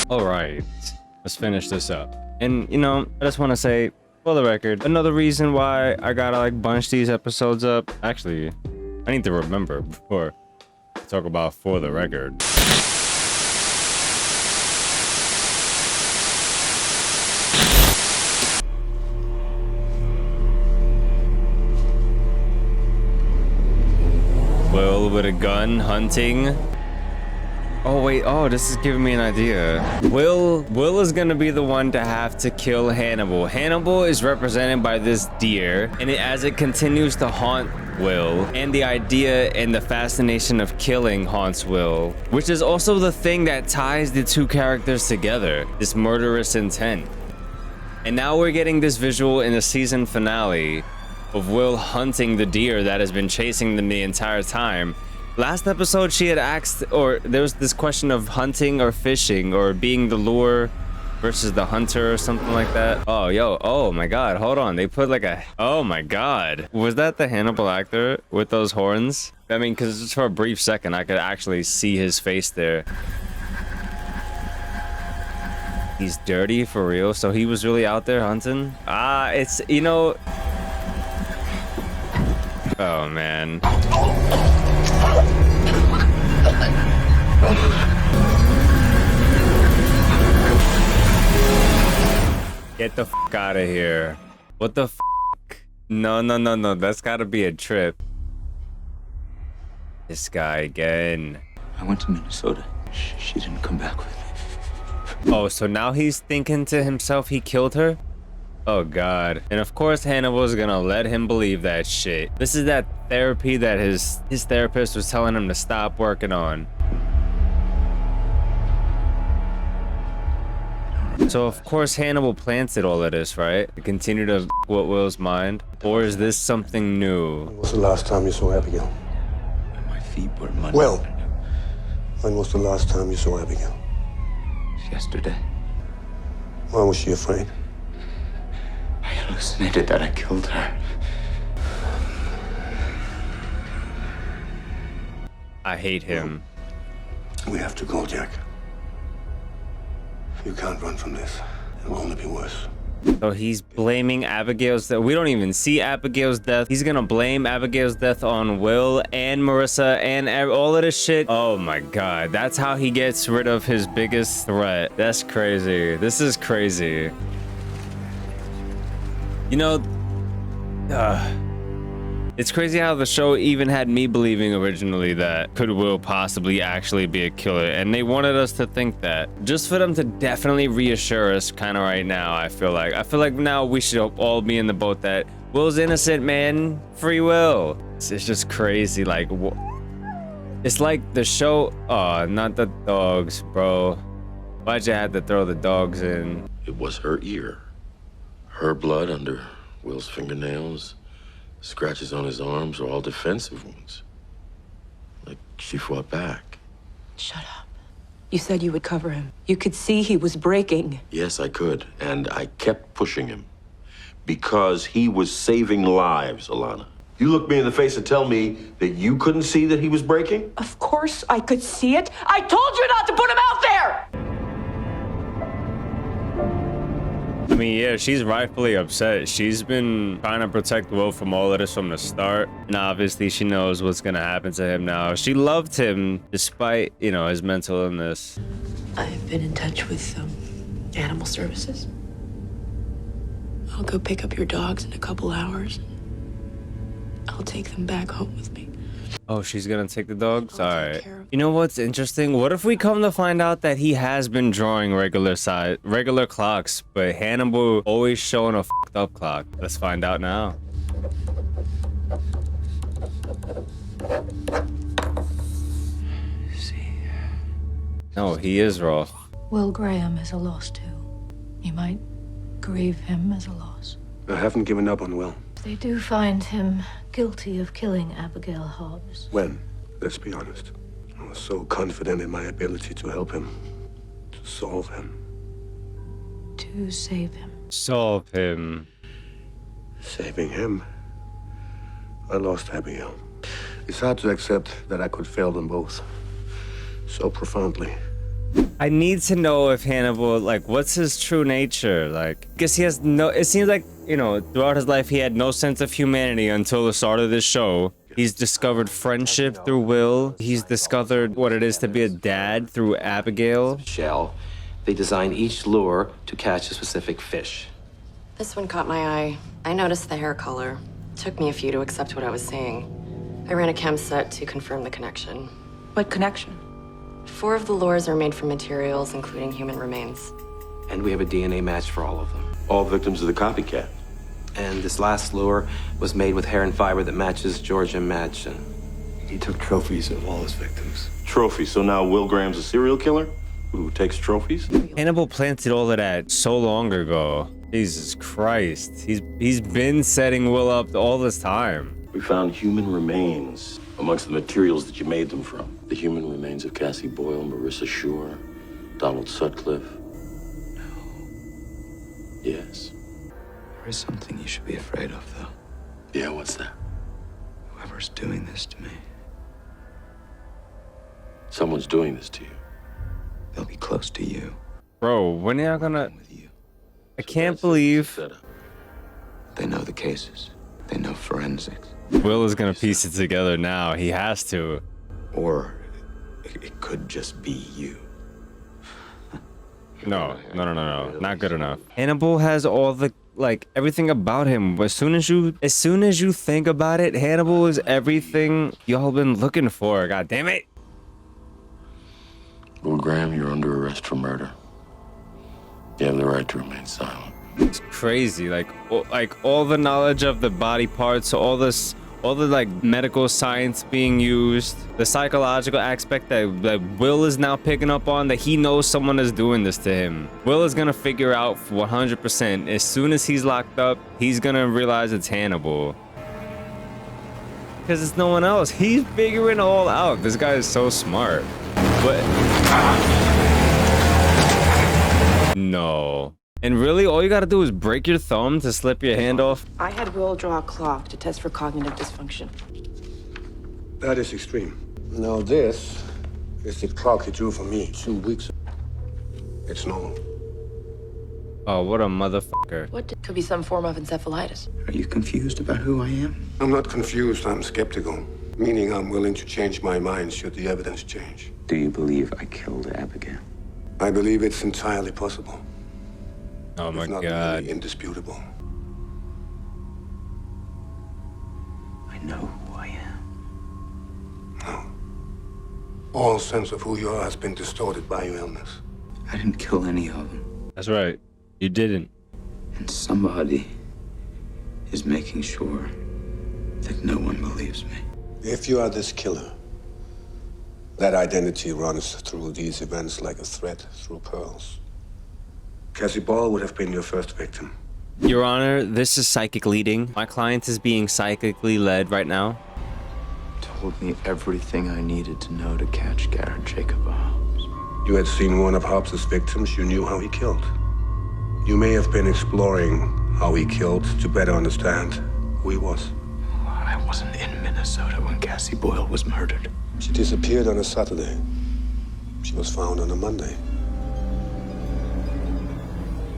All right, let's finish this up. And you know, I just want to say, for the record, another reason why I gotta like bunch these episodes up. Actually, I need to remember before I talk about for the record. Will with a gun hunting. Oh wait, oh, this is giving me an idea. Will is gonna be the one to have to kill Hannibal. Hannibal is represented by this deer, and as it continues to haunt Will, and the idea and the fascination of killing haunts Will, which is also the thing that ties the two characters together, this murderous intent. And now we're getting this visual in the season finale of Will hunting the deer that has been chasing them the entire time. Last episode, she had asked, or there was this question of hunting or fishing, or being the lure versus the hunter or something like that. Oh, yo, oh my god, hold on. They put like a, oh my god. Was that the Hannibal actor with those horns? I mean, because just for a brief second, I could actually see his face there. He's dirty for real, so he was really out there hunting? Ah, it's, you know... Oh, man. Get the f out of here. What the f? No, no, no, no. That's gotta be a trip. This guy again. I went to Minnesota. She didn't come back with me. Oh, so now he's thinking to himself he killed her? Oh god. And of course Hannibal's gonna let him believe that shit. This is that therapy that his therapist was telling him to stop working on. So of course Hannibal planted all of this, right? To continue to what Will's mind? Or is this something new? When was the last time you saw Abigail? My feet were muddy. Well, when was the last time you saw Abigail? Yesterday. Why was she afraid? I hallucinated that I killed her. I hate him. We have to go, Jack. You can't run from this. It will only be worse. So he's blaming Abigail's death. We don't even see Abigail's death. He's gonna blame Abigail's death on Will and Marissa and all of this shit. Oh my god. That's how he gets rid of his biggest threat. That's crazy. This is crazy. You know, it's crazy how the show even had me believing originally that could Will possibly actually be a killer, and they wanted us to think that. Just for them to definitely reassure us kind of right now, I feel like now we should all be in the boat that Will's innocent, man. Free Will. It's just crazy, like, it's like the show, oh, not the dogs, bro. Why'd you have to throw the dogs in? It was her ear. Her blood under Will's fingernails, scratches on his arms are all defensive wounds. Like she fought back. Shut up. You said you would cover him. You could see he was breaking. Yes, I could, and I kept pushing him. Because he was saving lives, Alana. You look me in the face and tell me that you couldn't see that he was breaking? Of course I could see it. I told you not to put him out there! I mean, yeah, she's rightfully upset. She's been trying to protect Will from all of this from the start. And obviously she knows what's gonna happen to him now. She loved him despite, you know, his mental illness. I've been in touch with animal services. I'll go pick up your dogs in a couple hours. I'll take them back home with me. Oh, she's gonna take the dogs? I'll All take right. care of You know what's interesting? What if we come to find out that he has been drawing regular clocks, but Hannibal always showing a fucked up clock? Let's find out now. See. No, he is rough. Will Graham is a loss too. You might grieve him as a loss. I haven't given up on Will. They do find him guilty of killing Abigail Hobbs. When? Let's be honest. I was so confident in my ability to help him, to solve him. To save him. Solve him. Saving him, I lost Abigail. It's hard to accept that I could fail them both so profoundly. I need to know if Hannibal, like, what's his true nature? Like, because he has no, it seems like, you know, throughout his life, he had no sense of humanity until the start of this show. He's discovered friendship through Will. He's discovered what it is to be a dad through Abigail. Shell. They design each lure to catch a specific fish. This one caught my eye. I noticed the hair color. Took me a few to accept what I was seeing. I ran a chem set to confirm the connection. What connection? 4 of the lures are made from materials, including human remains. And we have a DNA match for all of them. All victims of the copycat. And this last lure was made with hair and fiber that matches Georgia match. And He took trophies of all his victims. Trophy. So now Will Graham's a serial killer who takes trophies? Hannibal planted all of that so long ago. Jesus Christ. He's been setting Will up all this time. We found human remains amongst the materials that you made them from. The human remains of Cassie Boyle, Marissa Shore, Donald Sutcliffe. No. Yes. There is something you should be afraid of, though. Yeah, what's that? Whoever's doing this to me, Someone's doing this to you. they'll be close to you. Bro, when y'all gonna... With you. I can't believe They know the cases. They know forensics. Will is gonna piece it together now. He has to. Or it could just be you. No. Not good enough. Hannibal has all the, like, everything about him. As soon as you think about it, Hannibal is everything y'all been looking for. God damn it. Will Graham, you're under arrest for murder. You have the right to remain silent. It's crazy. Like all the knowledge of the body parts, all the like medical science being used, the psychological aspect that Will is now picking up on, that he knows someone is doing this to him. Will is gonna figure out 100%. As soon as he's locked up, he's gonna realize it's Hannibal. Because it's no one else. He's figuring it all out. This guy is so smart. But no. And really, all you gotta do is break your thumb to slip your hand off. I had Will draw a clock to test for cognitive dysfunction. That is extreme. Now this is the clock he drew for me 2 weeks ago. It's normal. Oh, what a motherfucker. Could be some form of encephalitis. Are you confused about who I am? I'm not confused, I'm skeptical. Meaning I'm willing to change my mind should the evidence change. Do you believe I killed Abigail? I believe it's entirely possible. Oh my If not god. really indisputable. I know who I am. No. All sense of who you are has been distorted by your illness. I didn't kill any of them. That's right. You didn't. And somebody is making sure that no one believes me. If you are this killer, that identity runs through these events like a thread through pearls. Cassie Ball would have been your first victim. Your Honor, this is psychic leading. My client is being psychically led right now. Told me everything I needed to know to catch Garrett Jacob Hobbs. You had seen one of Hobbs's victims, you knew how he killed. You may have been exploring how he killed to better understand who he was. I wasn't in Minnesota when Cassie Boyle was murdered. She disappeared on a Saturday. She was found on a Monday.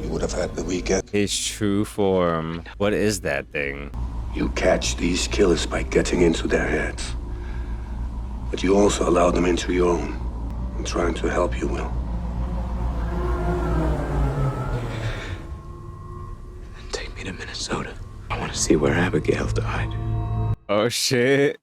You would have had the weekend. His true form. What is that thing? You catch these killers by getting into their heads. But you also allow them into your own and trying to help you, Will. Then take me to Minnesota. I want to see where Abigail died. Oh shit.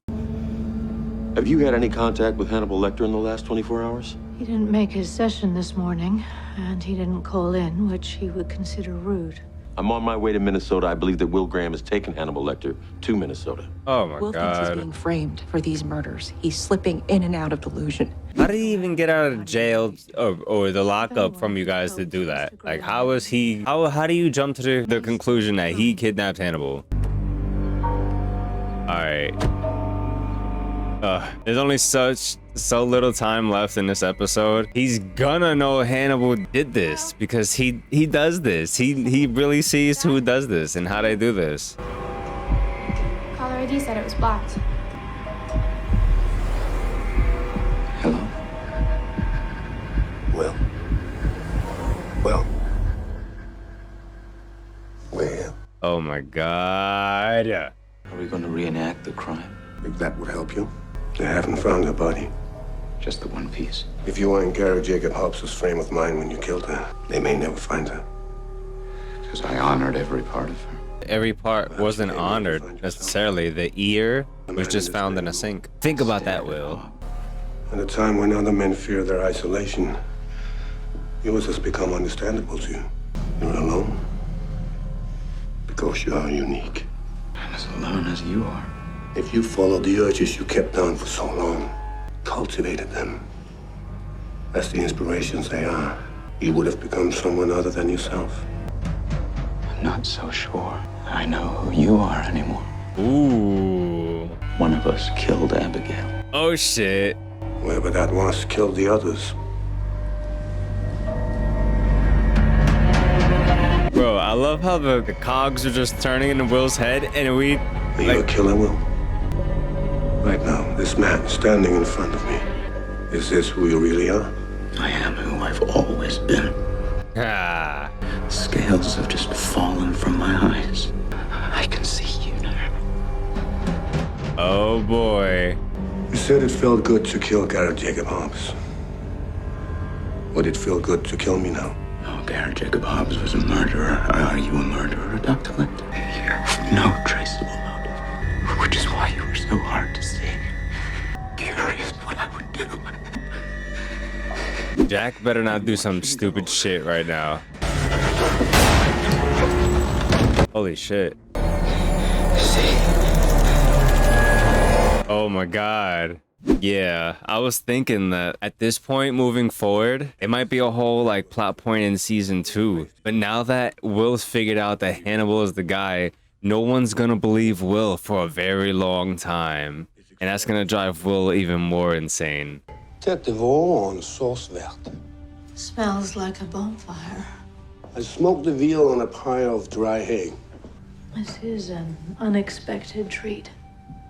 Have you had any contact with Hannibal Lecter in the last 24 hours? He didn't make his session this morning, and he didn't call in, which he would consider rude. I'm on my way to Minnesota. I believe that Will Graham has taken Hannibal Lecter to Minnesota. Oh my Will thinks he's god. being framed for these murders. He's slipping in and out of delusion. How did he even get out of jail or the lockup from you guys to do that? Like, how is he? How do you jump to the conclusion that he kidnapped Hannibal? All right. There's only so little time left in this episode. He's gonna know Hannibal did this because he does this. He really sees who does this and how they do this. Caller ID said it was blocked. Hello? Well. Well. We're here. Oh my God. Are we going to reenact the crime? If that would help you. They haven't found her body. Just the one piece. If you were in Gary Jacob Hobbs's frame of mind when you killed her, they may never find her. Because I honored every part of her. Every part wasn't honored necessarily. The ear was just found in a sink. Think about that, Will. At a time when other men fear their isolation, yours has become understandable to you. You're alone because you are unique. I'm as alone as you are. If you followed the urges you kept down for so long, cultivated them as the inspirations they are, you would have become someone other than yourself. I'm not so sure I know who you are anymore. Ooh. One of us killed Abigail. Oh shit. Whoever that was killed the others. Bro, I love how the cogs are just turning in Will's head and we Are you a killer, Will? Right now, this man standing in front of me. Is this who you really are? I am who I've always been. Ah. Scales have just fallen from my eyes. I can see you now. Oh boy. You said it felt good to kill Garrett Jacob Hobbs. Would it feel good to kill me now? Oh, Garrett Jacob Hobbs was a murderer. Are you a murderer, Dr. Lecter? You have no traceable motive, which is why you were so hard to see. Curious what I would do. Jack better not do some stupid shit right now. Holy shit. Oh my God. Yeah, I was thinking that at this point moving forward, it might be a whole like plot point in season 2. But now that Will's figured out that Hannibal is the guy, no one's gonna believe Will for a very long time. And that's gonna drive Will even more insane. Tête de veau en sauce verte. Smells like a bonfire. I smoked the veal on a pile of dry hay. This is an unexpected treat.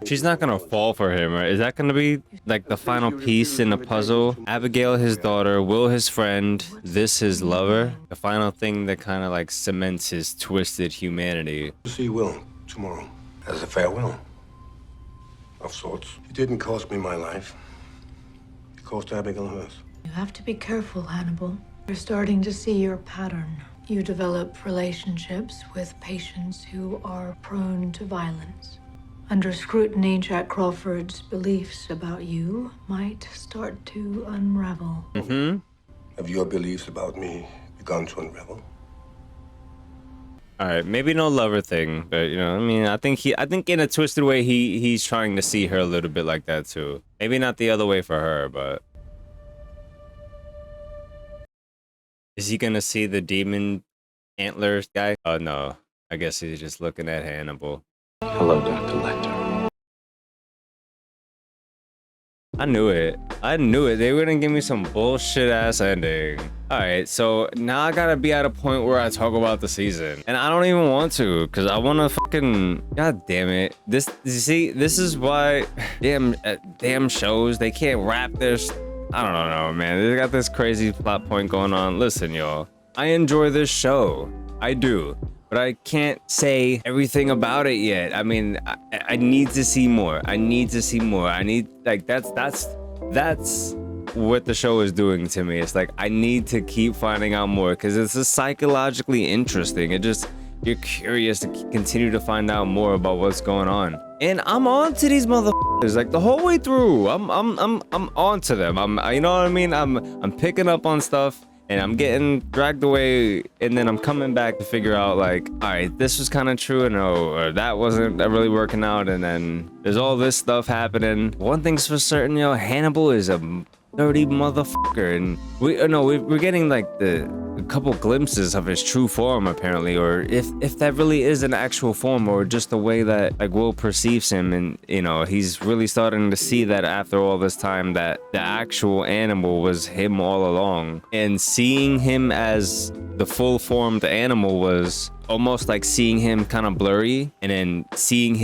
She's not gonna fall for him, right? Is that gonna be like the final piece in the puzzle? Abigail, his daughter, Will, his friend, this, his lover. The final thing that kind of like cements his twisted humanity. See Will tomorrow as a farewell of sorts. It didn't cost me my life. It cost Abigail hers. You have to be careful, Hannibal. You're starting to see your pattern. You develop relationships with patients who are prone to violence. Under scrutiny, Jack Crawford's beliefs about you might start to unravel. Mm-hmm. Have your beliefs about me begun to unravel? All right, maybe no lover thing, but you know, I mean, I think in a twisted way, he's trying to see her a little bit like that too. Maybe not the other way for her, but is he gonna see the demon antlers guy? Oh no, I guess he's just looking at Hannibal. Hello, Dr. Lecter. I knew it. I knew it. They were gonna give me some bullshit ass ending. Alright, so now I gotta be at a point where I talk about the season. And I don't even want to, because I wanna fucking... God damn it. This, you see, this is why damn shows, they can't wrap their... I don't know, man. They got this crazy plot point going on. Listen, y'all. I enjoy this show. I do. But I can't say everything about it yet. I mean, I need to see more. I need to see more. I need, like, that's what the show is doing to me. It's like, I need to keep finding out more because it's just psychologically interesting. You're curious to continue to find out more about what's going on. And I'm on to these motherfuckers like the whole way through. I'm on to them. You know what I mean? I'm picking up on stuff. And I'm getting dragged away, and then I'm coming back to figure out, like, all right, this was kind of true, and or that wasn't really working out, and then there's all this stuff happening. One thing's for certain, yo, Hannibal is a dirty motherfucker, and we're getting like a couple glimpses of his true form apparently, or if that really is an actual form, or just the way that like Will perceives him, and you know he's really starting to see that after all this time that the actual animal was him all along, and seeing him as the full formed animal was almost like seeing him kind of blurry, and then seeing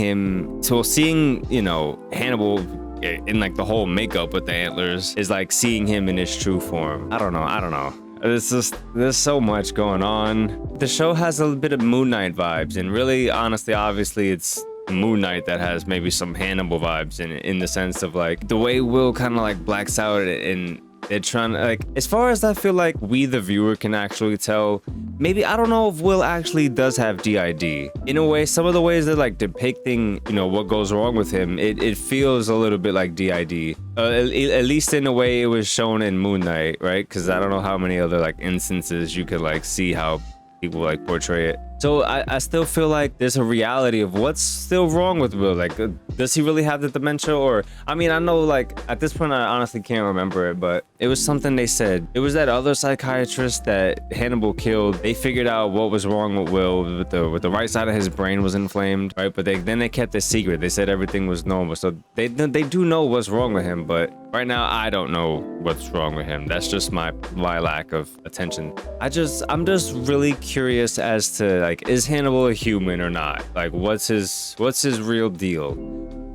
you know Hannibal in like the whole makeup with the antlers is like seeing him in his true form. I don't know. There's so much going on. The show has a bit of Moon Knight vibes, and really, honestly, obviously, it's Moon Knight that has maybe some Hannibal vibes in the sense of like the way Will kind of like blacks out, and they're trying to like, as far as I feel like we the viewer can actually tell, maybe I don't know if Will actually does have DID. In a way, some of the ways they're like depicting, you know, what goes wrong with him, it feels a little bit like DID. At least in the way it was shown in Moon Knight, right? Because I don't know how many other like instances you could like see how people like portray it. So I still feel like there's a reality of what's still wrong with Will. Like, does he really have the dementia? Or, I mean, I know like at this point I honestly can't remember it, but it was something they said. It was that other psychiatrist that Hannibal killed. They figured out what was wrong with Will, with the right side of his brain was inflamed, right? But then they kept it secret. They said everything was normal. So they do know what's wrong with him, but right now I don't know what's wrong with him. That's just my lack of attention. I'm just really curious as to like, is Hannibal a human or not? Like, what's his real deal?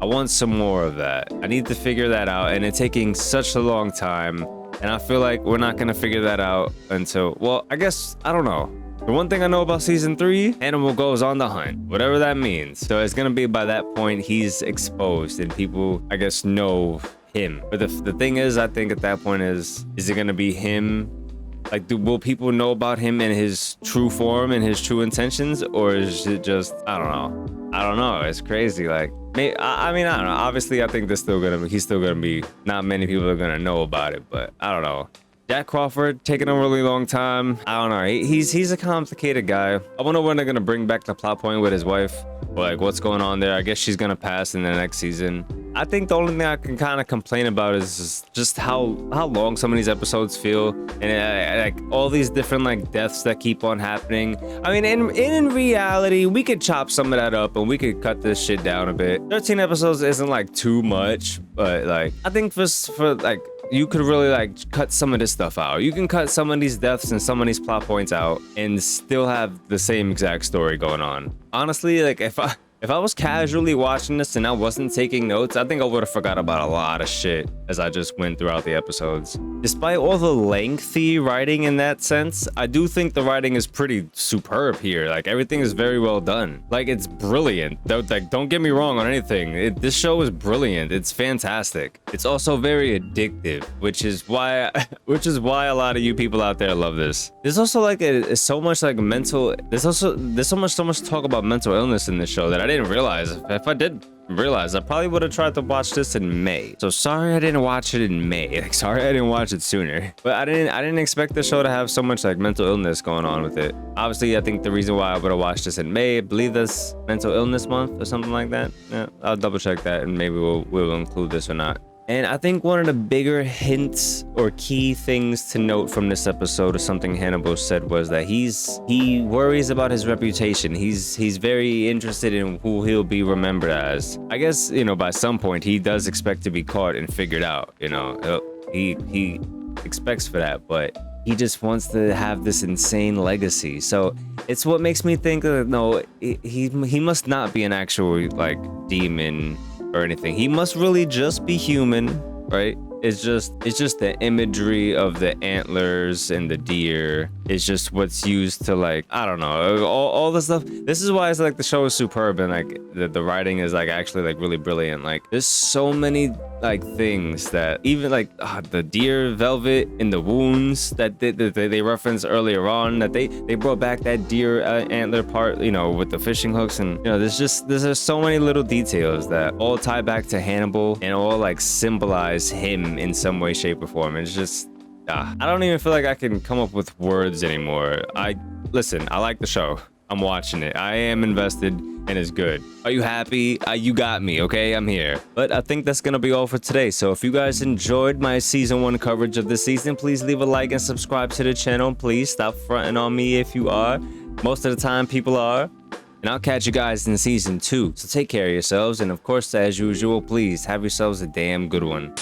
I want some more of that. I need to figure that out, and it's taking such a long time, and I feel like we're not gonna figure that out until, well, I guess, I don't know. The one thing I know about season 3, Hannibal goes on the hunt, whatever that means. So it's gonna be by that point he's exposed and people, I guess, know him. But the thing is, I think at that point is it gonna be him? Like, will people know about him in his true form and his true intentions, or is it just, I don't know. It's crazy. Like, I mean, I don't know. Obviously, I think he's still gonna be, not many people are gonna know about it, but I don't know. Jack Crawford taking a really long time. I don't know. He's a complicated guy. I wonder when they're gonna bring back the plot point with his wife, or like what's going on there. I guess she's gonna pass in the next season. I think the only thing I can kind of complain about is just how long some of these episodes feel, and like all these different like deaths that keep on happening. I mean, in reality, we could chop some of that up and we could cut this shit down a bit. 13 episodes isn't like too much, but like I think for like, you could really like cut some of this stuff out. You can cut some of these deaths and some of these plot points out and still have the same exact story going on. Honestly, like if I was casually watching this and I wasn't taking notes, I think I would have forgot about a lot of shit as I just went throughout the episodes. Despite all the lengthy writing in that sense, I do think the writing is pretty superb here. Like, everything is very well done. Like, it's brilliant. Like, don't get me wrong on anything. This show is brilliant. It's fantastic. It's also very addictive, which is why a lot of you people out there love this. There's also like so much like mental. There's so much talk about mental illness in this show that I didn't realize. If I did realize, I probably would have tried to watch this in May. So sorry I didn't watch it in May. Like, sorry I didn't watch it sooner. But I didn't expect the show to have so much like mental illness going on with it. Obviously, I think the reason why I would have watched this in May, I believe that's Mental Illness Month or something like that. Yeah, I'll double check that and maybe we'll include this or not. And I think one of the bigger hints or key things to note from this episode, or something Hannibal said, was that he worries about his reputation. He's very interested in who he'll be remembered as. I guess, you know, by some point he does expect to be caught and figured out. You know, he expects for that, but he just wants to have this insane legacy. So it's what makes me think that no, he must not be an actual like demon or anything. He must really just be human, right? It's just the imagery of the antlers and the deer. It's just what's used to like, I don't know, all the stuff. This is why it's like the show is superb, and like the writing is like actually like really brilliant. Like, there's so many like things that even like the deer velvet in the wounds that they referenced earlier on, that they brought back that deer antler part, you know, with the fishing hooks. And you know, there's so many little details that all tie back to Hannibal and all like symbolize him in some way, shape, or form. It's just I don't even feel like I can come up with words anymore. Listen, I like the show. I'm watching it. I am invested, and it's good. Are you happy? You got me, okay? I'm here. But I think that's gonna be all for today. So if you guys enjoyed my season 1 coverage of the season, please leave a like and subscribe to the channel. Please stop fronting on me if you are. Most of the time, people are. And I'll catch you guys in season 2. So take care of yourselves, and of course, as usual, please have yourselves a damn good one.